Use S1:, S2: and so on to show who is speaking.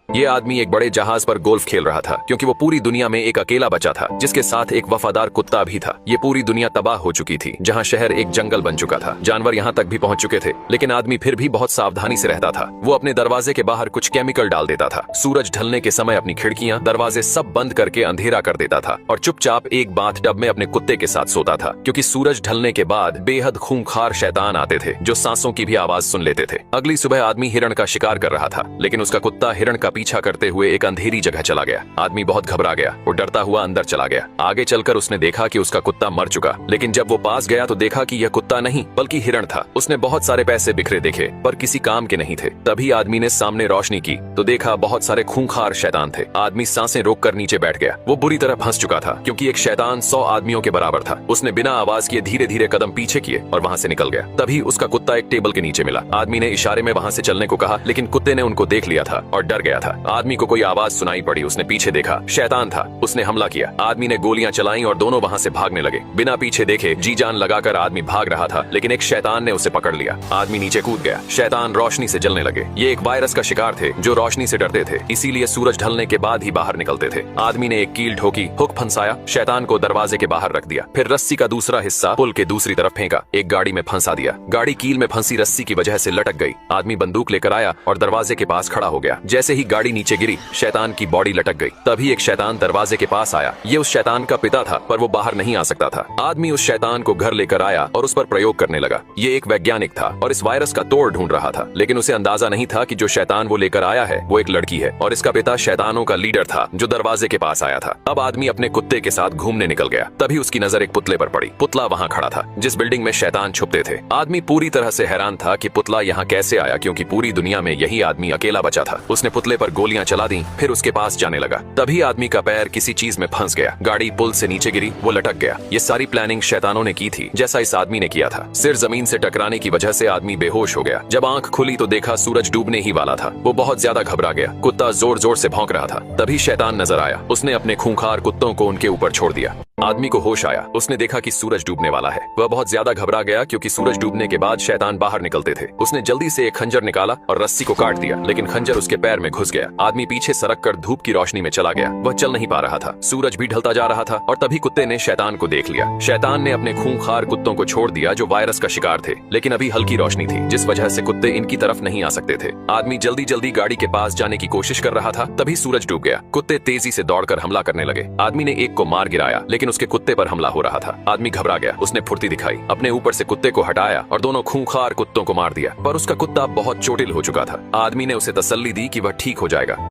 S1: ये आदमी एक बड़े जहाज पर गोल्फ खेल रहा था क्योंकि वो पूरी दुनिया में एक अकेला बचा था जिसके साथ एक वफादार कुत्ता भी था। ये पूरी दुनिया तबाह हो चुकी थी, जहाँ शहर एक जंगल बन चुका था। जानवर यहाँ तक भी पहुंच चुके थे, लेकिन आदमी फिर भी बहुत सावधानी से रहता था। वो अपने दरवाजे के बाहर कुछ केमिकल डाल देता था। सूरज ढलने के समय अपनी खिड़कियां, दरवाजे सब बंद करके अंधेरा कर देता था और चुपचाप एक बाथ टब में अपने कुत्ते के साथ सोता था, क्योंकि सूरज ढलने के बाद बेहद खूंखार शैतान आते थे जो सांसों की भी आवाज सुन लेते थे। अगली सुबह आदमी हिरण का शिकार कर रहा था, लेकिन उसका कुत्ता हिरण का पीछा करते हुए एक अंधेरी जगह चला गया। आदमी बहुत घबरा गया। वो डरता हुआ अंदर चला गया। आगे चलकर उसने देखा कि उसका कुत्ता मर चुका, लेकिन जब वो पास गया तो देखा कि यह कुत्ता नहीं बल्कि हिरण था। उसने बहुत सारे पैसे बिखरे देखे पर किसी काम के नहीं थे। तभी आदमी ने सामने रोशनी की तो देखा बहुत सारे खूंखार शैतान थे। आदमी सांसें रोककर नीचे बैठ गया। वो बुरी तरह फंस चुका था क्योंकि एक शैतान 100 आदमियों के बराबर था। उसने बिना आवाज किए धीरे धीरे कदम पीछे किए और वहाँ से निकल गया। तभी उसका कुत्ता एक टेबल के नीचे मिला। आदमी ने इशारे में वहाँ से चलने को कहा, लेकिन कुत्ते ने उनको देख लिया था और डर गया था। आदमी को कोई आवाज सुनाई पड़ी। उसने पीछे देखा, शैतान था। उसने हमला किया। आदमी ने गोलियां चलाई और दोनों वहाँ से भागने लगे। बिना पीछे देखे जी जान लगाकर आदमी भाग रहा था, लेकिन एक शैतान ने उसे पकड़ लिया। आदमी नीचे कूद गया। शैतान रोशनी से जलने लगे। ये एक वायरस का शिकार थे जो रोशनी से डरते थे, इसीलिए सूरज ढलने के बाद ही बाहर निकलते थे। आदमी ने एक कील ठोकी, हुक फंसाया, शैतान को दरवाजे के बाहर रख दिया। फिर रस्सी का दूसरा हिस्सा पुल के दूसरी तरफ फेंका, एक गाड़ी में फंसा दिया। गाड़ी कील में फंसी रस्सी की वजह से लटक गई। आदमी बंदूक लेकर आया और दरवाजे के पास खड़ा हो गया। जैसे ही गाड़ी नीचे गिरी, शैतान की बॉडी लटक गई। तभी एक शैतान दरवाजे के पास आया। ये उस शैतान का पिता था, पर वो बाहर नहीं आ सकता था। आदमी उस शैतान को घर लेकर आया और उस पर प्रयोग करने लगा। ये एक वैज्ञानिक था और इस वायरस का तोड़ ढूंढ रहा था, लेकिन उसे अंदाजा नहीं था कि जो शैतान वो लेकर आया है वो एक लड़की है और इसका पिता शैतानों का लीडर था जो दरवाजे के पास आया था। अब आदमी अपने कुत्ते के साथ घूमने निकल गया। तभी उसकी नजर एक पुतले पर पड़ी। पुतला वहाँ खड़ा था जिस बिल्डिंग में शैतान छुपते थे। आदमी पूरी तरह से हैरान था कि पुतला यहाँ कैसे आया, क्योंकि पूरी दुनिया में यही आदमी अकेला बचा था। उसने पुतले पर गोलियां चला दी, फिर उसके पास जाने लगा। तभी आदमी का पैर किसी चीज में फंस गया। गाड़ी पुल से नीचे गिरी, वो लटक गया। ये सारी प्लानिंग शैतानों ने की थी, जैसा इस आदमी ने किया था। सिर जमीन से टकराने की वजह से आदमी बेहोश हो गया। जब आंख खुली तो देखा सूरज डूबने ही वाला था। वो बहुत ज्यादा घबरा गया। कुत्ता जोर जोर से भौंक रहा था। तभी शैतान नजर आया। उसने अपने खूंखार कुत्तों को उनके ऊपर छोड़ दिया। आदमी को होश आया। उसने देखा कि सूरज डूबने वाला है। वह बहुत ज्यादा घबरा गया क्योंकि सूरज डूबने के बाद शैतान बाहर निकलते थे। उसने जल्दी से एक खंजर निकाला और रस्सी को काट दिया, लेकिन खंजर उसके पैर में घुस गया। आदमी पीछे सरक कर धूप की रोशनी में चला गया। वह चल नहीं पा रहा था। सूरज भी ढलता जा रहा था और तभी कुत्ते ने शैतान को देख लिया। शैतान ने अपने खूंखार कुत्तों को छोड़ दिया जो वायरस का शिकार थे, लेकिन अभी हल्की रोशनी थी जिस वजह से कुत्ते इनकी तरफ नहीं आ सकते थे। आदमी जल्दी जल्दी गाड़ी के पास जाने की कोशिश कर रहा था। तभी सूरज डूब गया। कुत्ते तेजी से दौड़कर हमला करने लगे। आदमी ने एक को मार गिराया, लेकिन उसके कुत्ते पर हमला हो रहा था। आदमी घबरा गया। उसने फुर्ती दिखाई, अपने ऊपर से कुत्ते को हटाया और दोनों खूंखार कुत्तों को मार दिया, पर उसका कुत्ता बहुत चोटिल हो चुका था। आदमी ने उसे तसल्ली दी कि वह ठीक हो जाएगा।